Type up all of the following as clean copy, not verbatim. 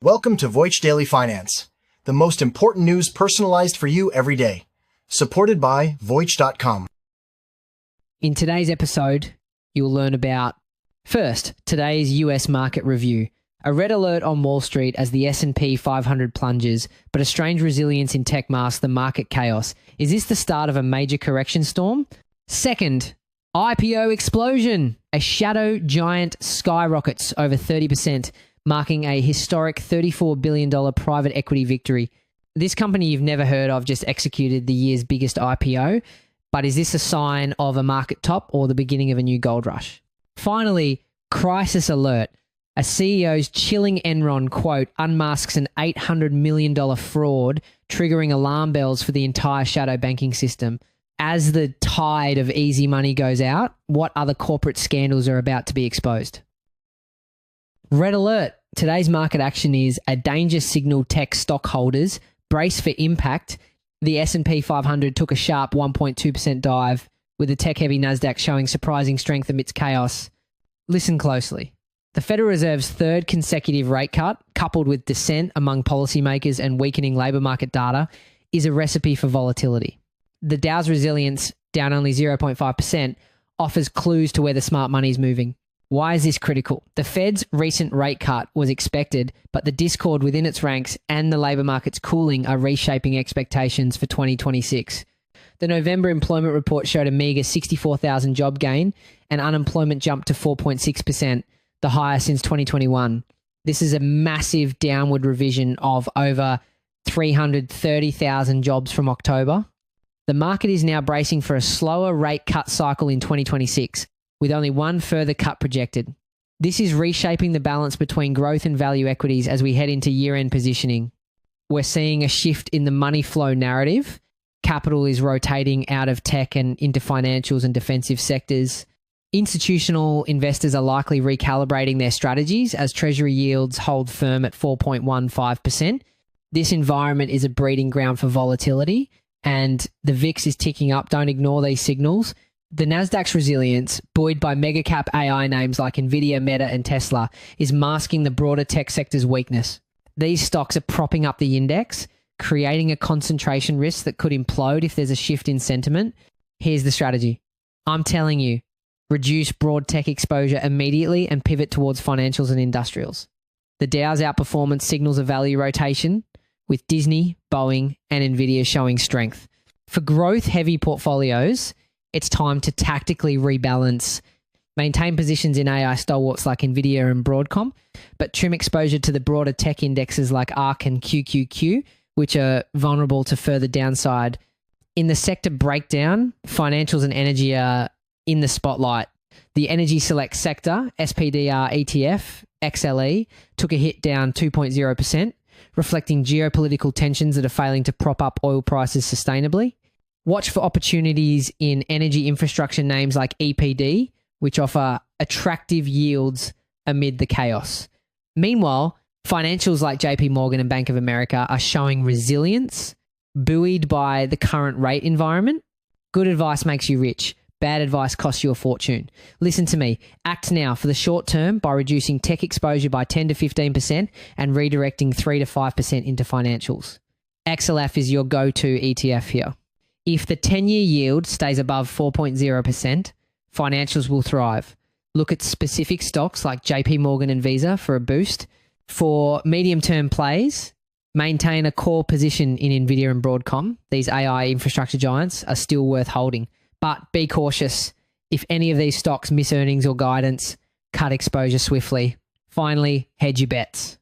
Welcome to Voice Daily Finance, the most important news personalized for you every day. Supported by Voice.com. In today's episode, you'll learn about, first, today's US market review, a red alert on Wall Street as the S&P 500 plunges, but a strange resilience in tech masks the market chaos. Is this the start of a major correction storm? Second, IPO explosion. A shadow giant skyrockets over 30%, marking a historic $34 billion private equity victory. This company you've never heard of just executed the year's biggest IPO, but is this a sign of a market top or the beginning of a new gold rush? Finally, crisis alert. A CEO's chilling Enron quote unmasks an $800 million fraud, triggering alarm bells for the entire shadow banking system. As the tide of easy money goes out, what other corporate scandals are about to be exposed? Red alert. Today's market action is a danger signal tech stockholders brace for impact. The S&P 500 took a sharp 1.2% dive, with the tech-heavy Nasdaq showing surprising strength amidst chaos. Listen closely. The Federal Reserve's third consecutive rate cut, coupled with dissent among policymakers and weakening labour market data, is a recipe for volatility. The Dow's resilience, down only 0.5%, offers clues to where the smart money is moving. Why is this critical? The Fed's recent rate cut was expected, but the discord within its ranks and the labour market's cooling are reshaping expectations for 2026. The November employment report showed a meagre 64,000 job gain, and unemployment jumped to 4.6%, the highest since 2021. This is a massive downward revision of over 330,000 jobs from October. The market is now bracing for a slower rate cut cycle in 2026. With only one further cut projected. This is reshaping the balance between growth and value equities as we head into year-end positioning. We're seeing a shift in the money flow narrative. Capital is rotating out of tech and into financials and defensive sectors. Institutional investors are likely recalibrating their strategies as treasury yields hold firm at 4.15%. This environment is a breeding ground for volatility, and the VIX is ticking up. Don't ignore these signals. The Nasdaq's resilience, buoyed by mega-cap AI names like Nvidia, Meta, and Tesla, is masking the broader tech sector's weakness. These stocks are propping up the index, creating a concentration risk that could implode if there's a shift in sentiment. Here's the strategy. I'm telling you, reduce broad tech exposure immediately and pivot towards financials and industrials. The Dow's outperformance signals a value rotation, with Disney, Boeing, and Nvidia showing strength. For growth-heavy portfolios, it's time to tactically rebalance, maintain positions in AI stalwarts like Nvidia and Broadcom, but trim exposure to the broader tech indexes like ARK and QQQ, which are vulnerable to further downside. In the sector breakdown, financials and energy are in the spotlight. The Energy Select Sector, SPDR ETF, XLE, took a hit down 2.0%, reflecting geopolitical tensions that are failing to prop up oil prices sustainably. Watch for opportunities in energy infrastructure names like EPD, which offer attractive yields amid the chaos. Meanwhile, financials like JP Morgan and Bank of America are showing resilience, buoyed by the current rate environment. Good advice makes you rich. Bad advice costs you a fortune. Listen to me. Act now for the short term by reducing tech exposure by 10 to 15% and redirecting 3 to 5% into financials. XLF is your go-to ETF here. If the 10-year yield stays above 4.0%, financials will thrive. Look at specific stocks like JP Morgan and Visa for a boost. For medium-term plays, maintain a core position in Nvidia and Broadcom. These AI infrastructure giants are still worth holding. But be cautious. If any of these stocks miss earnings or guidance, cut exposure swiftly. Finally, hedge your bets.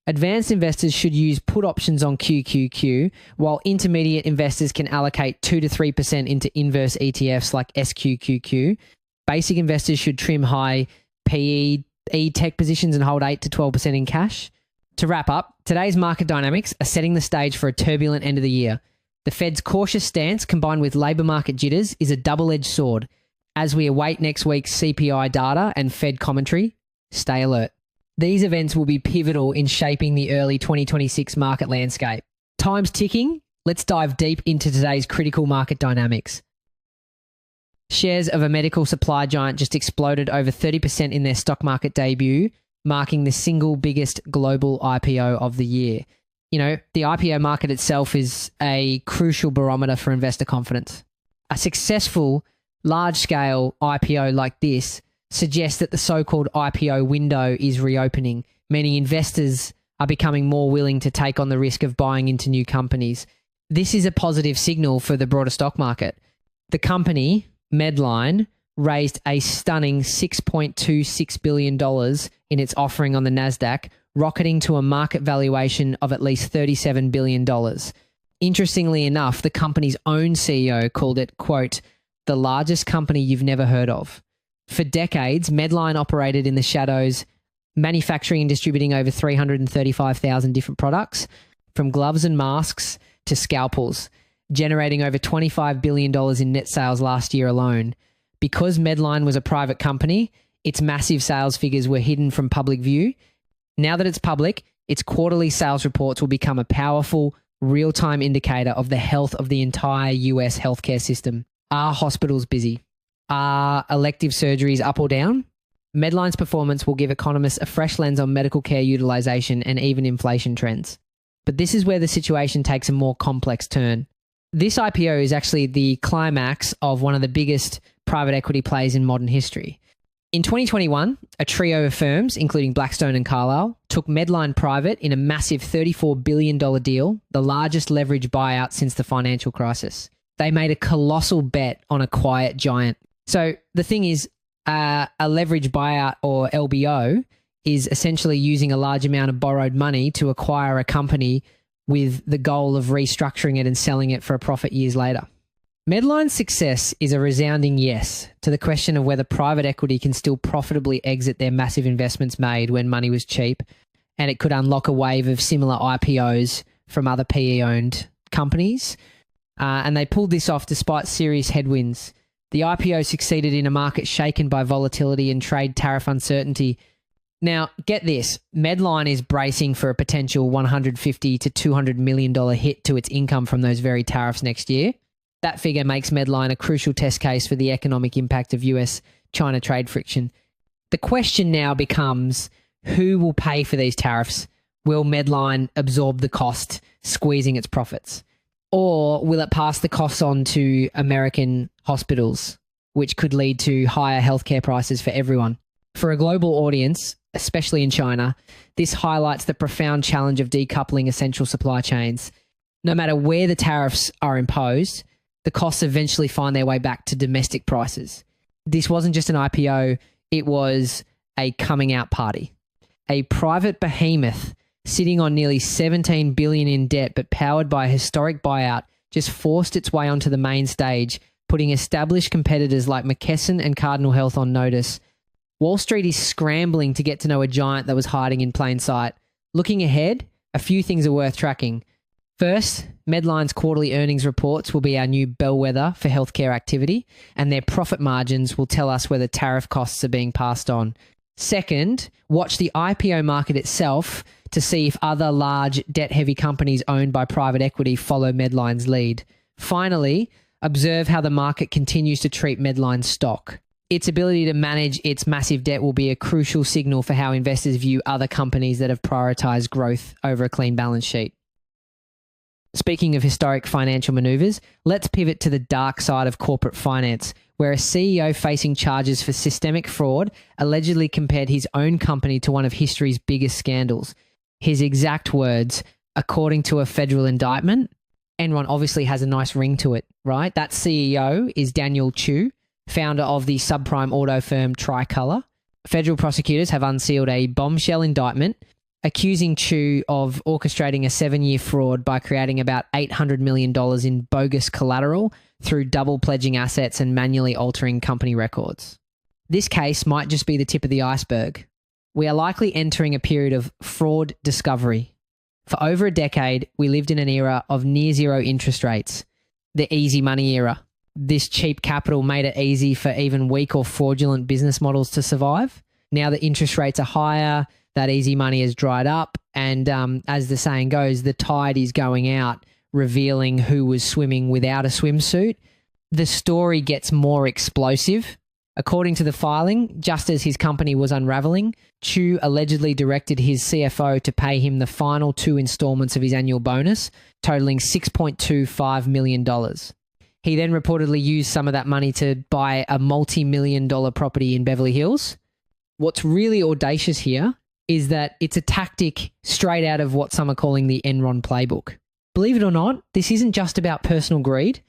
Advanced investors should use put options on QQQ, while intermediate investors can allocate 2 to 3% into inverse ETFs like SQQQ. Basic investors should trim high PE tech positions and hold 8 to 12% in cash. To wrap up, today's market dynamics are setting the stage for a turbulent end of the year. The Fed's cautious stance combined with labour market jitters is a double-edged sword. As we await next week's CPI data and Fed commentary, stay alert. These events will be pivotal in shaping the early 2026 market landscape. Time's ticking. Let's dive deep into today's critical market dynamics. Shares of a medical supply giant just exploded over 30% in their stock market debut, marking the single biggest global IPO of the year. You know, the IPO market itself is a crucial barometer for investor confidence. A successful large-scale IPO like this suggests that the so-called IPO window is reopening, meaning investors are becoming more willing to take on the risk of buying into new companies. This is a positive signal for the broader stock market. The company, Medline, raised a stunning $6.26 billion in its offering on the Nasdaq, rocketing to a market valuation of at least $37 billion. Interestingly enough, the company's own CEO called it, quote, the largest company you've never heard of. For decades, Medline operated in the shadows, manufacturing and distributing over 335,000 different products, from gloves and masks to scalpels, generating over $25 billion in net sales last year alone. Because Medline was a private company, its massive sales figures were hidden from public view. Now that it's public, its quarterly sales reports will become a powerful, real-time indicator of the health of the entire US healthcare system. Are hospitals busy? Are elective surgeries up or down? Medline's performance will give economists a fresh lens on medical care utilization and even inflation trends. But this is where the situation takes a more complex turn. This IPO is actually the climax of one of the biggest private equity plays in modern history. In 2021, a trio of firms, including Blackstone and Carlyle, took Medline private in a massive $34 billion deal, the largest leverage buyout since the financial crisis. They made a colossal bet on a quiet giant. So the thing is, a leverage buyout, or LBO, is essentially using a large amount of borrowed money to acquire a company with the goal of restructuring it and selling it for a profit years later. Medline's success is a resounding yes to the question of whether private equity can still profitably exit their massive investments made when money was cheap, and it could unlock a wave of similar IPOs from other PE-owned companies. And they pulled this off despite serious headwinds. The IPO succeeded in a market shaken by volatility and trade tariff uncertainty. Now, get this. Medline is bracing for a potential $150 to $200 million hit to its income from those very tariffs next year. That figure makes Medline a crucial test case for the economic impact of US-China trade friction. The question now becomes, who will pay for these tariffs? Will Medline absorb the cost, squeezing its profits? Or will it pass the costs on to American hospitals, which could lead to higher healthcare prices for everyone? For a global audience, especially in China, this highlights the profound challenge of decoupling essential supply chains. No matter where the tariffs are imposed, the costs eventually find their way back to domestic prices. This wasn't just an IPO, it was a coming out party. A private behemoth sitting on nearly $17 billion in debt but powered by a historic buyout just forced its way onto the main stage, putting established competitors like McKesson and Cardinal Health on notice. Wall Street is scrambling to get to know a giant that was hiding in plain sight. Looking ahead, a few things are worth tracking. First, Medline's quarterly earnings reports will be our new bellwether for healthcare activity, and their profit margins will tell us whether tariff costs are being passed on. Second, watch the IPO market itself to see if other large debt-heavy companies owned by private equity follow Medline's lead. Finally, observe how the market continues to treat Medline's stock. Its ability to manage its massive debt will be a crucial signal for how investors view other companies that have prioritized growth over a clean balance sheet. Speaking of historic financial maneuvers, let's pivot to the dark side of corporate finance, where a CEO facing charges for systemic fraud allegedly compared his own company to one of history's biggest scandals. His exact words, according to a federal indictment, Enron obviously has a nice ring to it, right? That CEO is Daniel Chu, founder of the subprime auto firm Tricolor. Federal prosecutors have unsealed a bombshell indictment accusing Chu of orchestrating a 7-year fraud by creating about $800 million in bogus collateral through double pledging assets and manually altering company records. This case might just be the tip of the iceberg. We are likely entering a period of fraud discovery. For over a decade, we lived in an era of near zero interest rates, the easy money era. This cheap capital made it easy for even weak or fraudulent business models to survive. Now that interest rates are higher, that easy money has dried up, and as the saying goes, the tide is going out, revealing who was swimming without a swimsuit. The story gets more explosive. According to the filing, just as his company was unraveling, Chu allegedly directed his CFO to pay him the final 2 installments of his annual bonus, totaling $6.25 million. He then reportedly used some of that money to buy a multi-million-dollar property in Beverly Hills. What's really audacious here is that it's a tactic straight out of what some are calling the Enron playbook. Believe it or not, this isn't just about personal greed.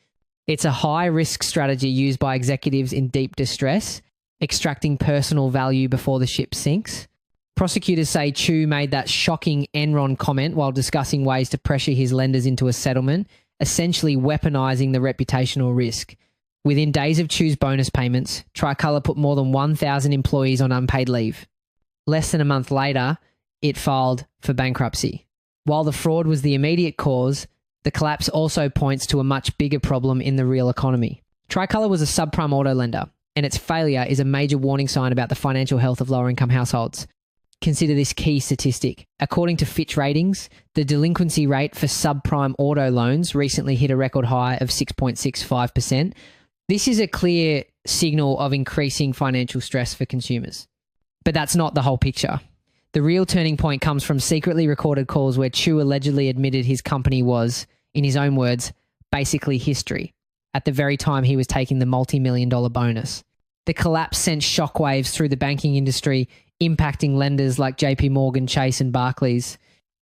It's a high-risk strategy used by executives in deep distress, extracting personal value before the ship sinks. Prosecutors say Chu made that shocking Enron comment while discussing ways to pressure his lenders into a settlement, essentially weaponizing the reputational risk. Within days of Chu's bonus payments, Tricolor put more than 1,000 employees on unpaid leave. Less than a month later, it filed for bankruptcy. While the fraud was the immediate cause, the collapse also points to a much bigger problem in the real economy. Tricolor was a subprime auto lender, and its failure is a major warning sign about the financial health of lower-income households. Consider this key statistic. According to Fitch Ratings, the delinquency rate for subprime auto loans recently hit a record high of 6.65%. This is a clear signal of increasing financial stress for consumers. But that's not the whole picture. The real turning point comes from secretly recorded calls where Chu allegedly admitted his company was, in his own words, basically history, at the very time he was taking the multi-million-dollar bonus. The collapse sent shockwaves through the banking industry, impacting lenders like JP Morgan, Chase, and Barclays.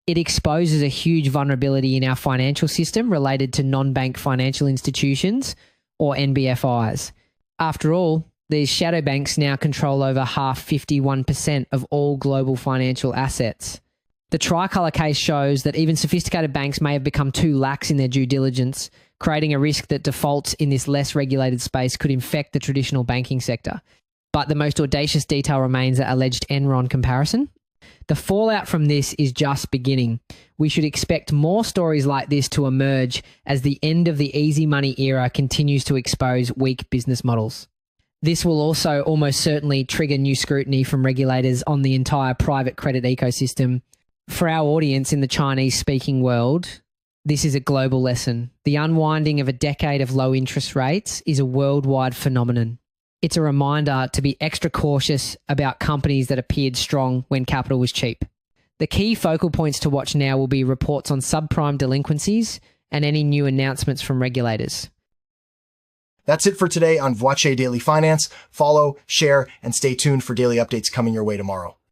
It exposes a huge vulnerability in our financial system related to non-bank financial institutions, or NBFIs. After all, these shadow banks now control over 51% of all global financial assets. The Tricolor case shows that even sophisticated banks may have become too lax in their due diligence, creating a risk that defaults in this less regulated space could infect the traditional banking sector. But the most audacious detail remains that alleged Enron comparison. The fallout from this is just beginning. We should expect more stories like this to emerge as the end of the easy money era continues to expose weak business models. This will also almost certainly trigger new scrutiny from regulators on the entire private credit ecosystem. For our audience in the Chinese-speaking world, this is a global lesson. The unwinding of a decade of low interest rates is a worldwide phenomenon. It's a reminder to be extra cautious about companies that appeared strong when capital was cheap. The key focal points to watch now will be reports on subprime delinquencies and any new announcements from regulators. That's it for today on Voice Daily Finance. Follow, share, and stay tuned for daily updates coming your way tomorrow.